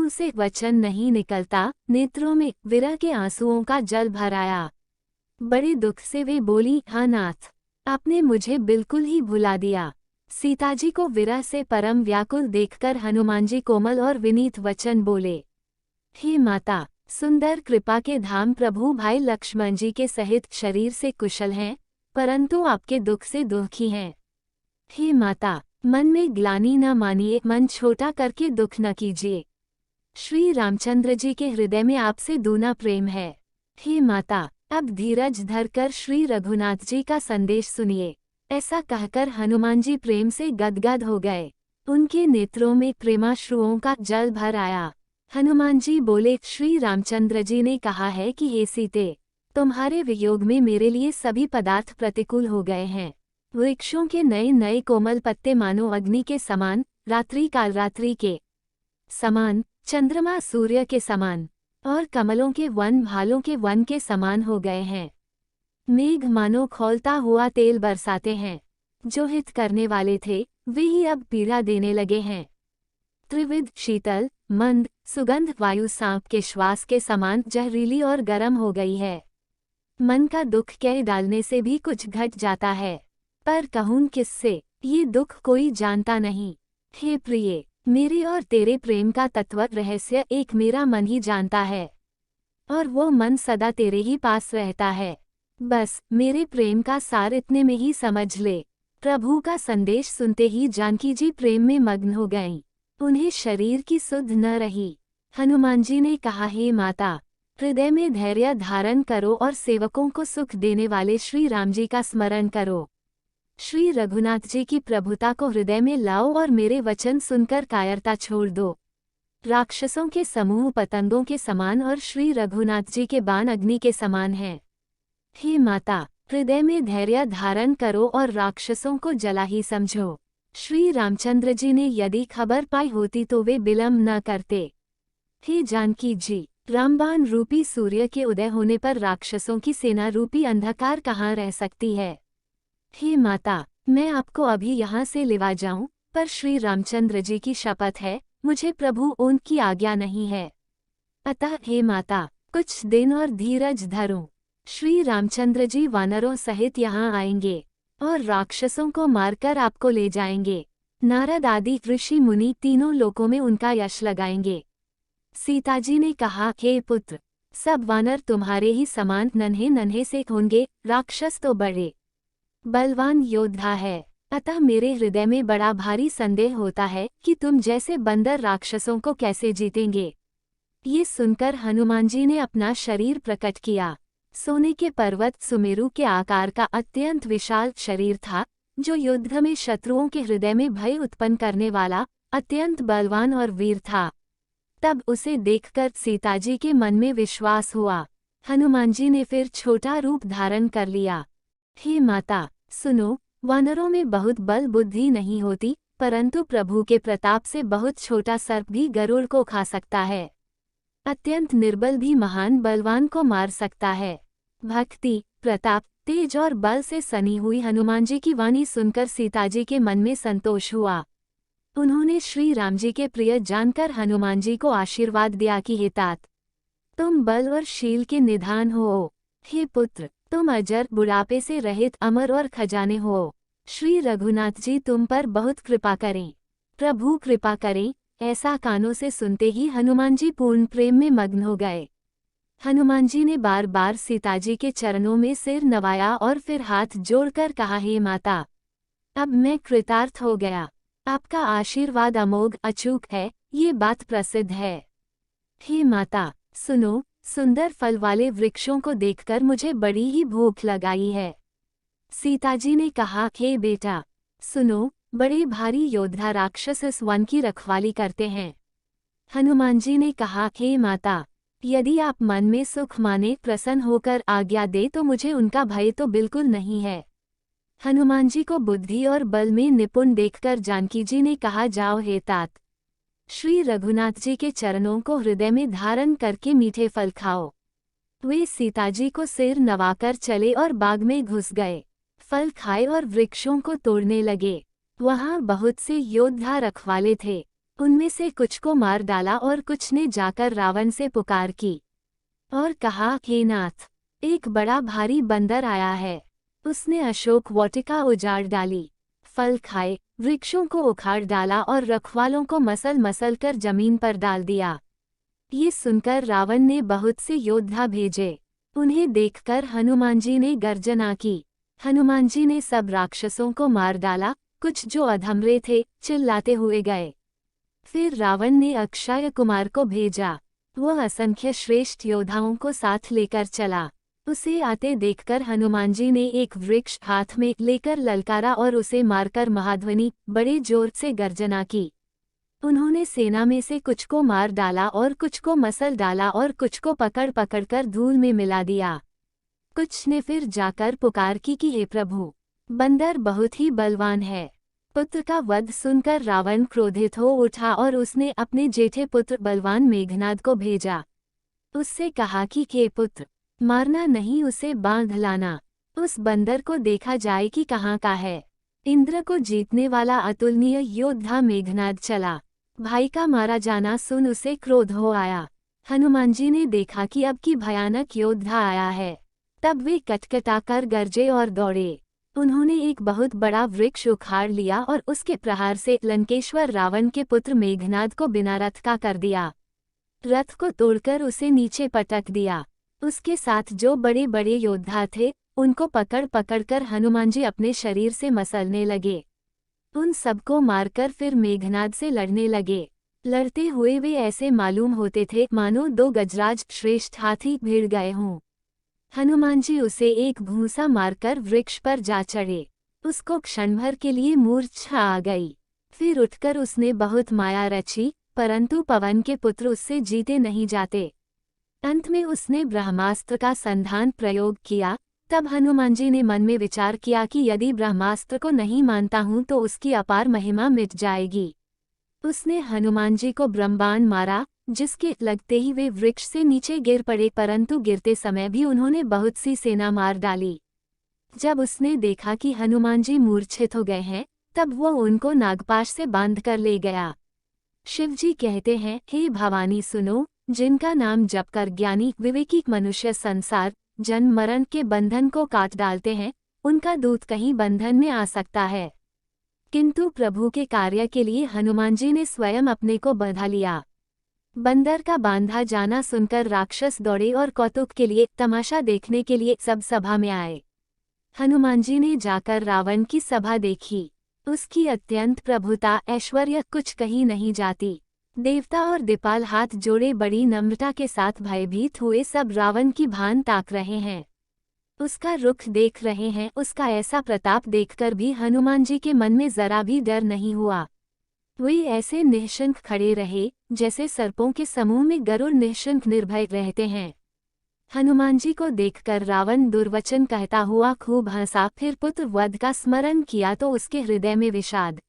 मुंह से वचन नहीं निकलता, नेत्रों में विरह के आंसुओं का जल भर आया। बड़े दुख से वे बोली, हाँ नाथ, आपने मुझे बिल्कुल ही भुला दिया। सीताजी को विरह से परम व्याकुल देखकर हनुमानजी कोमल और विनीत वचन बोले, हे माता, सुंदर कृपा के धाम प्रभु भाई लक्ष्मण जी के सहित शरीर से कुशल हैं, परंतु आपके दुख से दुखी हैं। हे माता, मन में ग्लानि न मानिए, मन छोटा करके दुख न कीजिए। श्री रामचंद्र जी के हृदय में आपसे दूना प्रेम है। हे माता, अब धीरज धरकर श्री रघुनाथ जी का संदेश सुनिए। ऐसा कहकर हनुमान जी प्रेम से गदगद हो गए। उनके नेत्रों में प्रेमाश्रुओं का जल भर आया। हनुमान जी बोले, श्री रामचंद्र जी ने कहा है कि हे सीते, तुम्हारे वियोग में मेरे लिए सभी पदार्थ प्रतिकूल हो गए हैं। वृक्षों के नए नए कोमल पत्ते मानो अग्नि के समान, रात्रि काल रात्रि के समान, चंद्रमा सूर्य के समान, और कमलों के वन भालों के वन के समान हो गए हैं। मेघ मानो खौलता हुआ तेल बरसाते हैं। जो हित करने वाले थे वे ही अब पीड़ा देने लगे हैं। त्रिविध शीतल मंद सुगंध वायु सांप के श्वास के समान जहरीली और गर्म हो गई है। मन का दुख कह डालने से भी कुछ घट जाता है, पर कहूँ किससे, ये दुख कोई जानता नहीं। हे प्रिय, मेरे और तेरे प्रेम का तत्व रहस्य एक मेरा मन ही जानता है, और वो मन सदा तेरे ही पास रहता है। बस मेरे प्रेम का सार इतने में ही समझ ले। प्रभु का संदेश सुनते ही जानकी जी प्रेम में मग्न हो गईं। उन्हें शरीर की सुध न रही। हनुमान जी ने कहा, हे माता, हृदय में धैर्य धारण करो और सेवकों को सुख देने वाले श्री राम जी का स्मरण करो। श्री रघुनाथ जी की प्रभुता को हृदय में लाओ और मेरे वचन सुनकर कायरता छोड़ दो। राक्षसों के समूह पतंगों के समान और श्री रघुनाथ जी के बाण अग्नि के समान हैं। हे माता, हृदय में धैर्य धारण करो और राक्षसों को जला ही समझो। श्री रामचंद्र जी ने यदि खबर पाई होती तो वे विलंब न करते। हे जानकी जी, रामबाण रूपी सूर्य के उदय होने पर राक्षसों की सेना रूपी अंधकार कहाँ रह सकती है। हे माता, मैं आपको अभी यहाँ से लेवा जाऊं, पर श्री रामचंद्र जी की शपथ है, मुझे प्रभु उनकी आज्ञा नहीं है। अतः हे माता, कुछ दिन और धीरज धरो। श्री रामचंद्र जी वानरों सहित यहाँ आएंगे और राक्षसों को मारकर आपको ले जाएंगे। नारद आदि ऋषि मुनि तीनों लोकों में उनका यश लगाएंगे। सीताजी ने कहा, हे पुत्र, सब वानर तुम्हारे ही समान नन्हे नन्हे से होंगे, राक्षस तो बड़े बलवान योद्धा है। अतः मेरे हृदय में बड़ा भारी संदेह होता है कि तुम जैसे बंदर राक्षसों को कैसे जीतेंगे। ये सुनकर हनुमान जी ने अपना शरीर प्रकट किया। सोने के पर्वत सुमेरु के आकार का अत्यंत विशाल शरीर था, जो युद्ध में शत्रुओं के हृदय में भय उत्पन्न करने वाला अत्यंत बलवान और वीर था। तब उसे देखकर सीताजी के मन में विश्वास हुआ। हनुमान जी ने फिर छोटा रूप धारण कर लिया। हे माता, सुनो, वानरों में बहुत बल बुद्धि नहीं होती, परंतु प्रभु के प्रताप से बहुत छोटा सर्प भी गरुड़ को खा सकता है। अत्यंत निर्बल भी महान बलवान को मार सकता है। भक्ति, प्रताप, तेज और बल से सनी हुई हनुमान जी की वाणी सुनकर सीताजी के मन में संतोष हुआ। उन्होंने श्री राम जी के प्रिय जानकर हनुमान जी को आशीर्वाद दिया कि हे तात, तुम बल और शील के निधान हो। हे पुत्र, तुम अजर, बुढ़ापे से रहित, अमर और खजाने हो। श्री रघुनाथ जी तुम पर बहुत कृपा करें। प्रभु कृपा करें। ऐसा कानों से सुनते ही हनुमान जी पूर्ण प्रेम में मग्न हो गए। हनुमान जी ने बार बार सीताजी के चरणों में सिर नवाया और फिर हाथ जोड़कर कहा, हे माता, अब मैं कृतार्थ हो गया। आपका आशीर्वाद अमोघ अचूक है, ये बात प्रसिद्ध है। हे माता, सुनो, सुंदर फल वाले वृक्षों को देखकर मुझे बड़ी ही भूख लगाई है। सीताजी ने कहा, हे बेटा, सुनो, बड़े भारी योद्धा राक्षस इस वन की रखवाली करते हैं। हनुमान जी ने कहा, हे माता, यदि आप मन में सुख माने प्रसन्न होकर आज्ञा दे तो मुझे उनका भय तो बिल्कुल नहीं है। हनुमान जी को बुद्धि और बल में निपुण देखकर जानकी जी ने कहा, जाओ हे तात, श्री रघुनाथ जी के चरणों को हृदय में धारण करके मीठे फल खाओ। वे सीताजी को सिर नवाकर चले और बाग में घुस गए। फल खाए और वृक्षों को तोड़ने लगे। वहां बहुत से योद्धा रखवाले थे। उनमें से कुछ को मार डाला और कुछ ने जाकर रावण से पुकार की और कहा, हे नाथ, एक बड़ा भारी बंदर आया है। उसने अशोक वाटिका उजाड़ डाली, फल खाए, वृक्षों को उखाड़ डाला और रखवालों को मसल मसल कर जमीन पर डाल दिया। ये सुनकर रावण ने बहुत से योद्धा भेजे। उन्हें देखकर हनुमान जी ने गर्जना की। हनुमान जी ने सब राक्षसों को मार डाला, कुछ जो अधमरे थे चिल्लाते हुए गए। फिर रावण ने अक्षय कुमार को भेजा। वह असंख्य श्रेष्ठ योद्धाओं को साथ लेकर चला। उसे आते देखकर हनुमान जी ने एक वृक्ष हाथ में लेकर ललकारा और उसे मारकर महाध्वनि बड़े जोर से गर्जना की। उन्होंने सेना में से कुछ को मार डाला और कुछ को मसल डाला और कुछ को पकड़ पकड़कर धूल में मिला दिया। कुछ ने फिर जाकर पुकार की कि हे प्रभु, बंदर बहुत ही बलवान है। पुत्र का वध सुनकर रावण क्रोधित हो उठा और उसने अपने जेठे पुत्र बलवान मेघनाद को भेजा। उससे कहा कि हे पुत्र, मारना नहीं, उसे बांध लाना। उस बंदर को देखा जाए कि कहाँ का है। इंद्र को जीतने वाला अतुलनीय योद्धा मेघनाद चला। भाई का मारा जाना सुन उसे क्रोध हो आया। हनुमान जी ने देखा कि अब की भयानक योद्धा आया है। तब वे कटकटाकर गरजे और दौड़े। उन्होंने एक बहुत बड़ा वृक्ष उखाड़ लिया और उसके प्रहार से लंकेश्वर रावण के पुत्र मेघनाद को बिना रथ का कर दिया। रथ को तोड़कर उसे नीचे पटक दिया। उसके साथ जो बड़े बड़े योद्धा थे उनको पकड़ पकड़कर हनुमान जी अपने शरीर से मसलने लगे। उन सबको मारकर फिर मेघनाद से लड़ने लगे। लड़ते हुए वे ऐसे मालूम होते थे मानो दो गजराज श्रेष्ठ हाथी भिड़ गए हों। हनुमान जी उसे एक घूंसा मारकर वृक्ष पर जा चढ़े। उसको क्षणभर के लिए मूर्छा आ गई। फिर उठकर उसने बहुत माया रची, परंतु पवन के पुत्र उससे जीते नहीं जाते। अंत में उसने ब्रह्मास्त्र का संधान प्रयोग किया। तब हनुमान जी ने मन में विचार किया कि यदि ब्रह्मास्त्र को नहीं मानता हूँ तो उसकी अपार महिमा मिट जाएगी। उसने हनुमान जी को ब्रह्मांड मारा, जिसके लगते ही वे वृक्ष से नीचे गिर पड़े, परंतु गिरते समय भी उन्होंने बहुत सी सेना मार डाली। जब उसने देखा कि हनुमान जी मूर्छित हो गए हैं, तब वो उनको नागपाश से बांध कर ले गया। शिवजी कहते हैं, हे भवानी सुनो, जिनका नाम जप कर ज्ञानी विवेकी मनुष्य संसार जन्म मरण के बंधन को काट डालते हैं, उनका दूत कहीं बंधन में आ सकता है। किंतु प्रभु के कार्य के लिए हनुमान जी ने स्वयं अपने को बंधा लिया। बंदर का बांधा जाना सुनकर राक्षस दौड़े और कौतुक के लिए, तमाशा देखने के लिए सब सभा में आए। हनुमान जी ने जाकर रावण की सभा देखी। उसकी अत्यंत प्रभुता ऐश्वर्य कुछ कहीं नहीं जाती। देवता और दिपाल हाथ जोड़े बड़ी नम्रता के साथ भयभीत हुए सब रावण की भान ताक रहे हैं। उसका रुख देख रहे हैं। उसका ऐसा प्रताप देखकर भी हनुमान जी के मन में जरा भी डर नहीं हुआ। वे ऐसे निःशंक खड़े रहे जैसे सर्पों के समूह में गरुड़ निःशंक निर्भय रहते हैं। हनुमान जी को देखकर रावण दुर्वचन कहता हुआ खूब हंसा। फिर पुत्र वध का स्मरण किया तो उसके हृदय में विषाद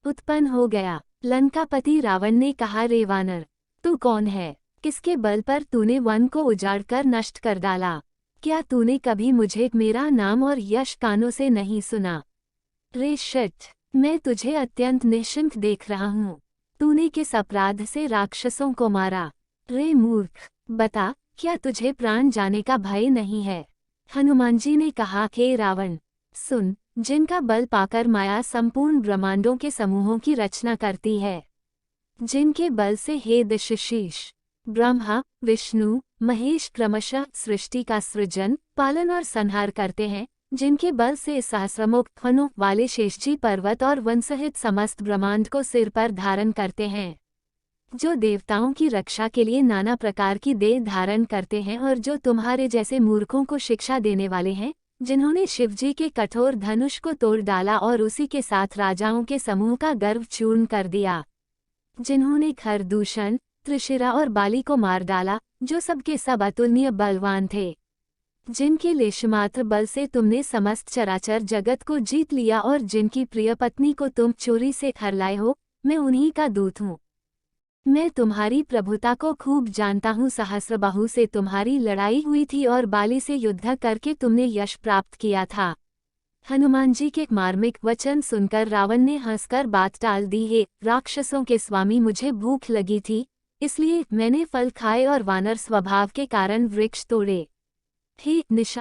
उत्पन्न हो गया। लंकापति रावण ने कहा, रे वानर, तू कौन है? किसके बल पर तूने वन को उजाड़कर नष्ट कर डाला? क्या तूने कभी मुझे मेरा नाम और यश कानों से नहीं सुना? रे शिट, मैं तुझे अत्यंत निःशंक देख रहा हूँ। तूने किस अपराध से राक्षसों को मारा? रे मूर्ख, बता, क्या तुझे प्राण जाने का भय नहीं है? हनुमान जी ने कहा, हे रावण, सुन, जिनका बल पाकर माया संपूर्ण ब्रह्मांडों के समूहों की रचना करती है, जिनके बल से हे दशशीष ब्रह्मा विष्णु महेश क्रमशः सृष्टि का सृजन पालन और संहार करते हैं, जिनके बल से सहस्रमुख फनों वाले शेषजी पर्वत और वन सहित समस्त ब्रह्मांड को सिर पर धारण करते हैं, जो देवताओं की रक्षा के लिए नाना प्रकार की देह धारण करते हैं और जो तुम्हारे जैसे मूर्खों को शिक्षा देने वाले हैं, जिन्होंने शिवजी के कठोर धनुष को तोड़ डाला और उसी के साथ राजाओं के समूह का गर्व चूर्ण कर दिया, जिन्होंने खरदूषण त्रिशिरा और बाली को मार डाला, जो सबके सब अतुलनीय बलवान थे, जिनके लेशमात्र बल से तुमने समस्त चराचर जगत को जीत लिया और जिनकी प्रिय पत्नी को तुम चोरी से हर लाए हो, मैं उन्हीं का दूत हूँ। मैं तुम्हारी प्रभुता को खूब जानता हूँ। सहस्रबाहु से तुम्हारी लड़ाई हुई थी और बाली से युद्ध करके तुमने यश प्राप्त किया था। हनुमान जी के मार्मिक वचन सुनकर रावण ने हंसकर बात टाल दी। है राक्षसों के स्वामी, मुझे भूख लगी थी, इसलिए मैंने फल खाए और वानर स्वभाव के कारण वृक्ष तोड़े। हे निशा